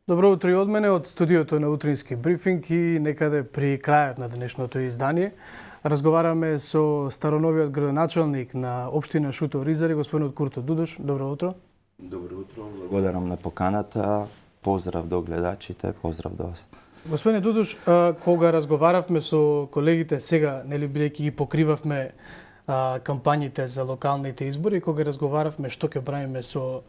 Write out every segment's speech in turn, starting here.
Добро утро и од мене од студиото на Утрински брифинг и некаде при крајот на денешното издание. Разговараме со староновиот градоначалник на општина Шуто Ризари, господинот Курто Дудош. Добро утро. Добро утро, благодарам на поканата. Поздрав до гледачите, поздрав до вас. Господине Дудош, кога разговаравме со колегите сега, нели бидејќи ги покривавме кампањите за локалните избори, кога разговаравме што ќе правиме со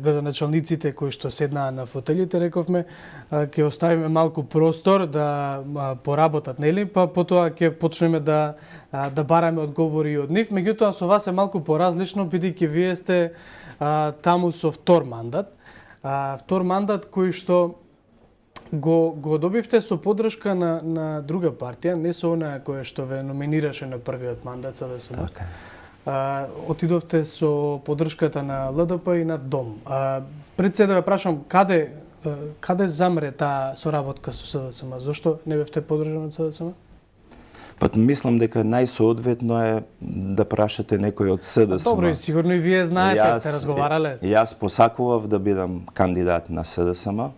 градоначалниците кои што седнаа на фотелите, рековме ќе оставиме малку простор да поработат, нели? Па потоа ќе почнеме да бараме одговори од нив. Меѓутоа со вас е малку поразлично, бидејќи вие сте таму со втор мандат. Втор мандат кој што го добивте со подршка на друга партија, не со онаа која што ве номинираше на првиот мандат, СДСМ. Така е. Отидовте со поддршката на ЛДП и на ДОМ. Пред се да ве прашам, каде замре таа соработка со СДСМ? Зошто не бевте поддржани од СДСМ? Па мислам дека најсоодветно е да прашате некој од СДСМ. Добро, и сигурно и вие знаете, сте разговарале. Јас посакував да бидам кандидат на СДСМ,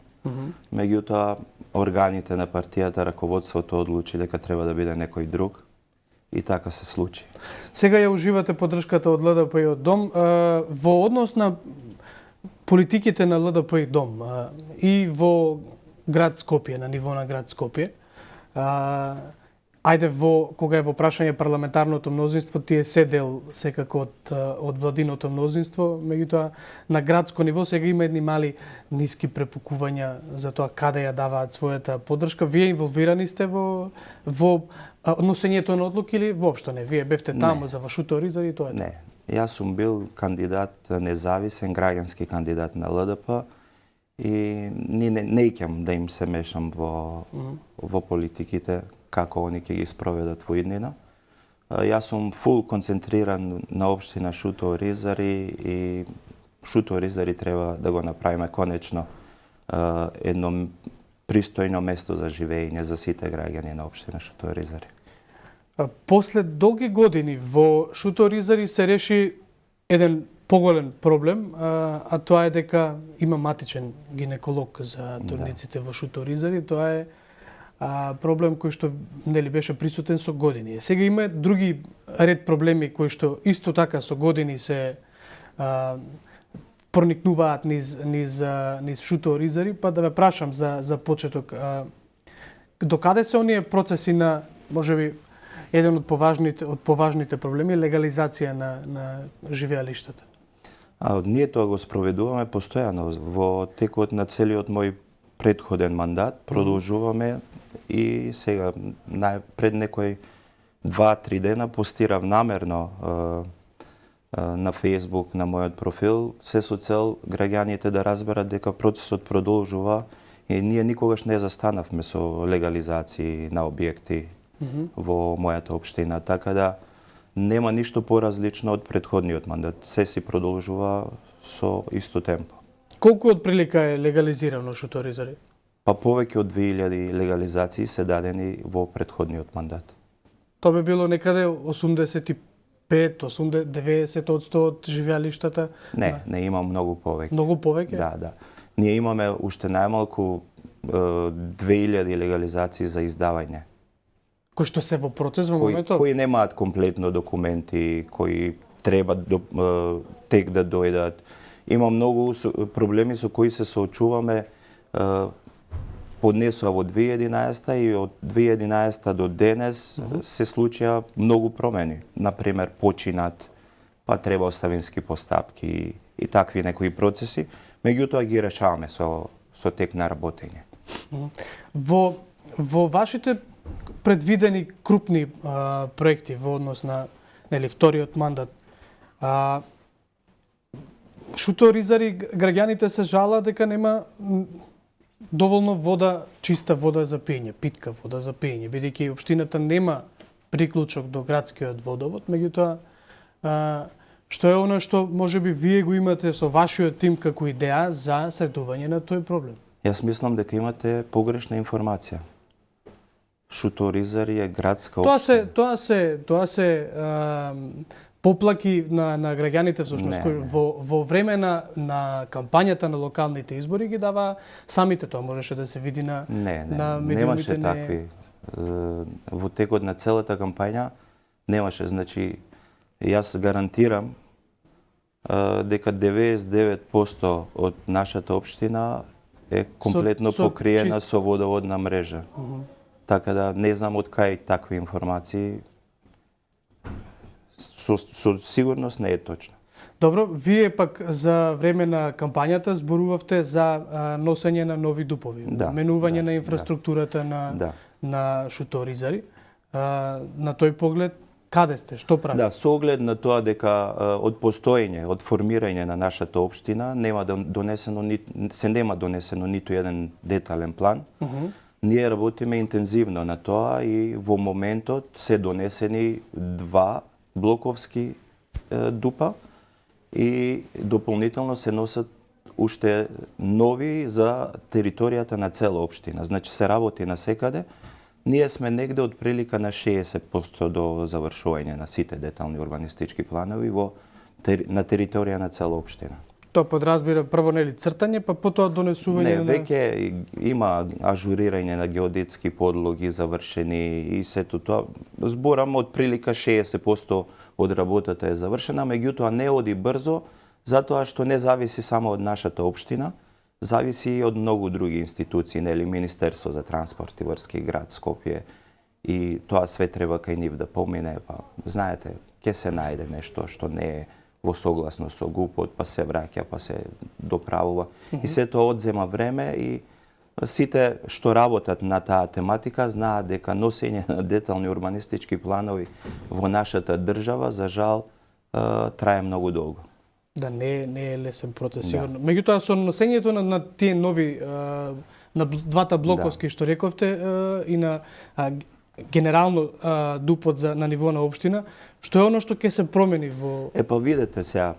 меѓутоа органите на партијата, раководството одлучи дека треба да биде некој друг. И така се случи. Сега ја уживате поддршката од ЛДП и од ДОМ. Во однос на политиките на ЛДП и ДОМ и во град Скопје, на ниво на град Скопје, кога е во прашање парламентарното мнозинство, тие се дел секако од владиното мнозинство, меѓутоа на градско ниво сега има едни мали ниски препукувања за тоа каде ја даваат својата поддршка. Вие инволвирани сте во носењето на одлуки или воопшто не? Вие бевте таму за Шуто Ризари и тоа е? Не, јас сум бил кандидат, независен граѓански кандидат на ЛДП и не икам да им се мешам во политиките, како они ќе ги спроведат во иднина. Јас сум фул концентриран на општина Шуто Ризари и Шуто Ризари треба да го направиме конечно едно пристојно место за живење за сите граѓани на општина Шуто Ризари. После долги години во Шуто Ризари се реши еден поголем проблем, а тоа е дека има матичен гинеколог за трудниците во Шуто Ризари. Тоа е проблем кој што нели беше присутен со години. Сега има други ред проблеми кои што исто така со години се проникнуваат низ Шуто Ризари, па да ве прашам за почеток. До каде се оние процеси на, можеби, еден од поважните проблеми, легализација на живеалиштата? Ние тоа го спроведуваме постојано во текот на целиот мој предходен мандат, продолжуваме и сега пред некои 2-3 дена постирав намерно на Facebook, на мојот профил, се со цел граѓаните да разберат дека процесот продолжува и ние никогаш не застанавме со легализации на објекти во мојата општина, така да нема ништо поразлично од претходниот мандат. Се си продолжува со исто темпо. Колку од прилика е легализирано Шуто Ризари? Па повеќе од 2000 легализации се дадени во претходниот мандат. Тоа би било некаде 85-90% од живеалиштата? Не има многу повеќе. Многу повеќе? Да. Ние имаме уште најмалку 2000 легализации за издавање. Кои што се во процес во моментот? Кои немаат комплетно документи, кои треба тек да дојдат. Има многу проблеми со кои се соочуваме. Поднесува во 2011 и од 2011 до денес се случија многу промени. Например, починат, па треба оставински постапки и такви некои процеси. Меѓутоа ги решаваме со тек на работење. Во вашите предвидени крупни проекти во однос на вториот мандат, Шуто Ризари граѓаните се жалат дека нема доволно вода, чиста вода за пиење, питка вода за пиење, бидејќи општината нема приклучок до градскиот водовод, меѓутоа што е оно што можеби вие го имате со вашиот тим како идеја за средување на тој проблем? Јас мислам дека имате погрешна информација. Шуто Ризари е градска општина. Тоа се поплаки на граѓаните всушност Не, кои не. во време на кампањата на локалните избори ги дава самите, тоа можеше да се види на Не, на немаше медиумите. такви. Во текот на целата кампања немаше. Значи, јас гарантирам дека 99% од нашата општина е комплетно со покриена чист- со водоводна мрежа. Така да не знам од кај такви информации. Со сигурност не е точно. Добро, вие пак за време на кампањата зборувавте за носење на нови дупови, Да, менување да, на инфраструктурата Да. на шуторизари. На тој поглед, каде сте? Што правите? Да, со оглед на тоа дека од постоење, од формирање на нашата општина нема донесено ниту еден детален план. Ние работиме интензивно на тоа и во моментот се донесени 2 блоковски дупа и дополнително се носат уште нови за територијата на цела општина. Значи се работи на секаде. Ние сме негде од прилика на 60% до завршување на сите детални урбанистички планови на територија на цела општина. Тоа подразбира прво нели цртање, па потоа донесување Не, на веќе има ажурирање на геодетски подлоги завршени и сето тоа. Зборам од прилика 60% од работата е завршена, меѓутоа не оди брзо, затоа што не зависи само од нашата општина, зависи и од многу други институции, нели Министерство за транспорт и врски, град Скопје, и тоа све треба кај нив да помине, па знаете, ќе се најде нешто што не е во согласност со ГУП-от, па се враќа, па се доправува. И се тоа одзема време и сите што работат на таа тематика знаат дека носење на детални урбанистички планови во нашата држава, за жал, трае многу долго. Да, не е лесен процес, сигурно. Меѓутоа, со носењето на тие нови, на двата блоковски, што рековте, и на генерално дупот на ниво на општина, што е оно што ќе се промени во Па видете сега,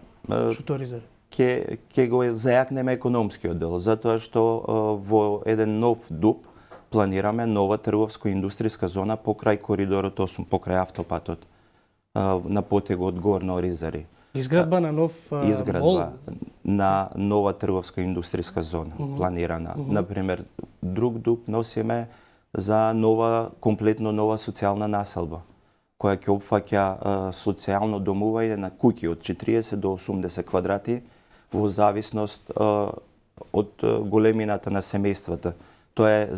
шуторизари? ќе го зајакнеме економскиот дел, затоа што во еден нов дуп планираме нова трговско-индустријска зона покрај коридорот 8, покрај автопатот, на потегот Горно Оризари. Изградба на нов мол? Изградба на нова трговско-индустријска зона планирана. Например, друг дуп носиме за комплетно нова социјална населба, која ќе опфаќа социјално домување на куќи од 40 до 80 квадрати во зависност од големината на семејствата. Тоа е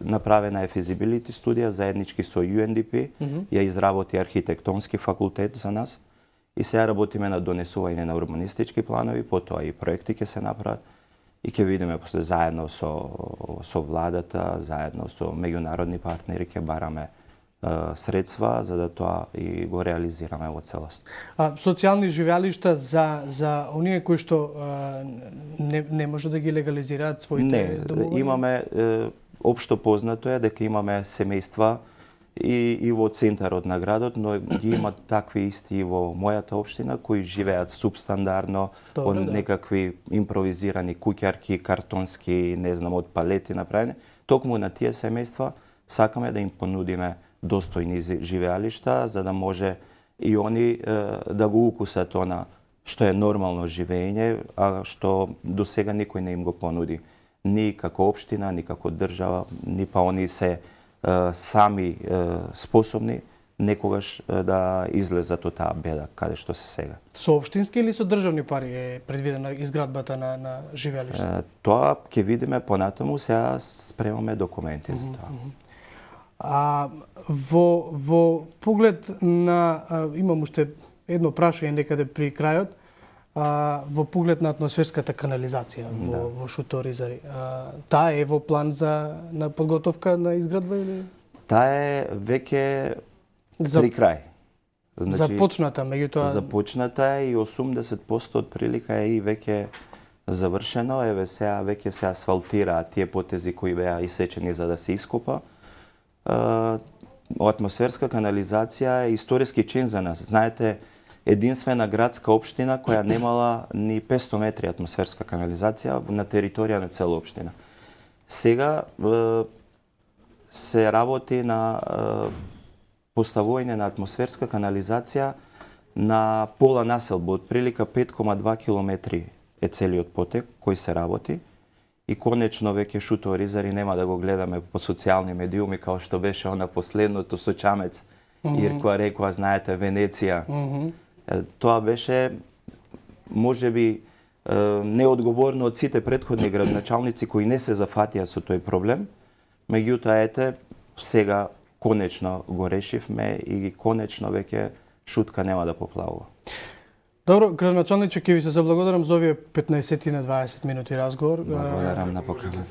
направена е физибилити студија заеднички со UNDP, ја изработи архитектонски факултет за нас и сега работиме на донесување на урбанистички планови, потоа и проекти ќе се направат и ќе видиме после заедно со владата, заедно со меѓународни партнери ќе бараме средства за да тоа и го реализираме во целост. Социјални живеалишта за оние кои што не може да ги легализираат своите домовини? Не, имаме општо познато е дека имаме семејства и во центарот на градот, но ги има такви исти и во мојата општина кои живеат субстандардно од некакви импровизирани куќарки, картонски, не знам, од палети направени. Токму на тие семејства сакаме да им понудиме достојни живеалишта, за да може и они да го укусат она што е нормално живење, а што до сега никој не им го понуди. Ни како општина, ни како држава, ни па они се сами способни некогаш да излезат од таа беда каде што се сега. Со општински или со државни пари е предвидена изградбата на живеалишта? Тоа ќе видиме понатаму, сега спремаме документи за тоа. Во поглед на имам уште едно прашање некаде при крајот, во поглед на атмосферската канализација во Шуторизари. Таа е во план на подготовка на изградба или? Таа е веќе при крај. Значи, започната, меѓутоа започната е и 80% од прилика е и веќе завршено. Еве сега веќе се асфалтираат тие потези кои беа исечени за да се ископа. Атмосферска канализација е историски чин за нас. Знаете, единствена градска општина која немала ни 500 метри атмосферска канализација на територија на цела општина. Сега се работи на поставување на атмосферска канализација на пола населба, отприлика 5,2 километри е целиот потек кој се работи. И конечно веќе Шуто Оризари нема да го гледаме по социјални медиуми као што беше она последното со Чамец, Иркоа рекоа, знаете, Венеција. Тоа беше можеби неодговорно од сите претходни градоначалници кои не се зафатија со тој проблем. Меѓутоа ете сега конечно го решивме и конечно веќе Шутка нема да поплавува. Добро, градоначалниче, ќе ви се заблагодарам за овие 15 на 20 минути разговор. Благодарам на покана.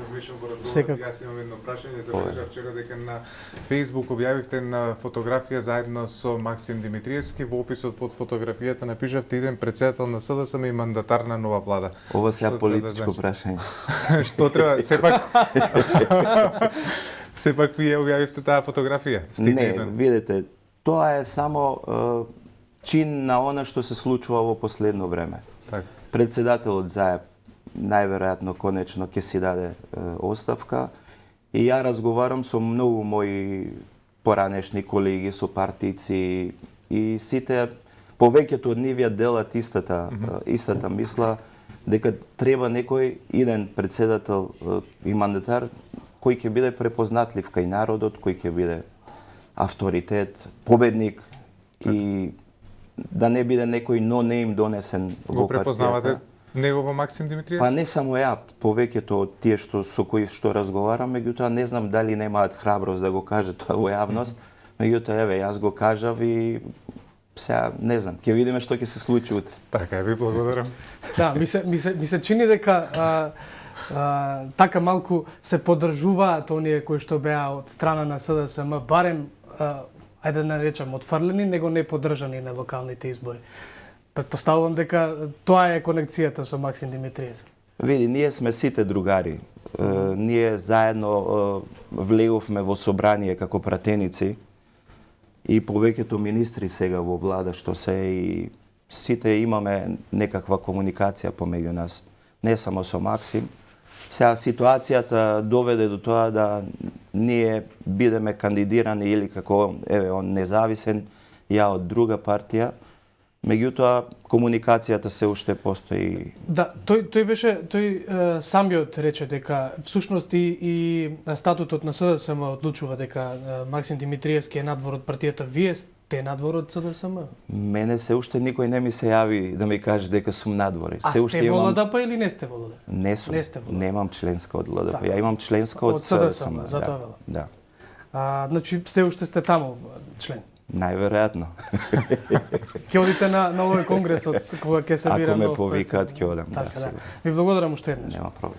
Секако. Јас имам едно прашање, забележав вчера дека на Facebook објавивте на фотографија заедно со Максим Димитриевски, во описот под фотографијата напишавте иден председател на СДСМ и мандатар на нова влада. Ова Што сега треба политичко да прашање. Што треба, сепак вие објавивте таа фотографија. Не, видете, тоа е само чин на она што се случува во последно време. Так. Председателот Заев најверојатно конечно ќе си даде оставка и ја разговарам со многу мои поранешни колеги, со партици и сите повеќето од нив ја делат истата мисла дека треба некој иден председател и мандатар кој ќе биде препознатлив кај народот, кој ќе биде авторитет, победник и да не биде некој no-name донесен во Го препознавате партијата. негово Максим Димитриевски? Па не само ја, повеќето од тие со кои што разговарам, меѓутоа не знам дали немаат храброст да го кажат тоа во јавност, меѓутоа еве јас го кажав и сега не знам, ќе видиме што ќе се случи утре. Така, ви благодарам. Да, ми се чини дека така малку се поддржуваат оние кои што беа од страна на СДСМ, барем ајде да наречам отфрлени, него не поддржани на локалните избори. Претпоставувам дека тоа е конекцијата со Максим Димитриевски. Види, ние сме сите другари. Ние заедно влеговме во собрание како пратеници и повеќето министри сега во влада што се и сите имаме некаква комуникација помеѓу нас. Не само со Максим. Сега ситуацијата доведе до тоа да ние бидеме кандидирани или како еве он независен, ја од друга партија. Меѓутоа комуникацијата се уште постои. Да, тој самиот рече дека всушност и статутот на СДСМ одлучува дека Максим Димитриевски е надвор од партијата. Вие сте надвор од СДСМ? Мене се уште никој не ми се јави да ми каже дека сум надвори. А се уште сте во имам... ЛДП или не сте во ЛДП? Не сум. Не сте во ЛДП. Немам членска од ЛДП. Така. Ја имам членска од СДСМ, СДСМ. затоа Да. велам. Да. Значи, се уште сте таму член. Најверојатно. Ќе одите на овој конгресот кога ќе се бира Ако ме нов повикаат, председател. ќе одам. Така, да. сигурно. Ви благодарам уште еднаш. Нема проблем.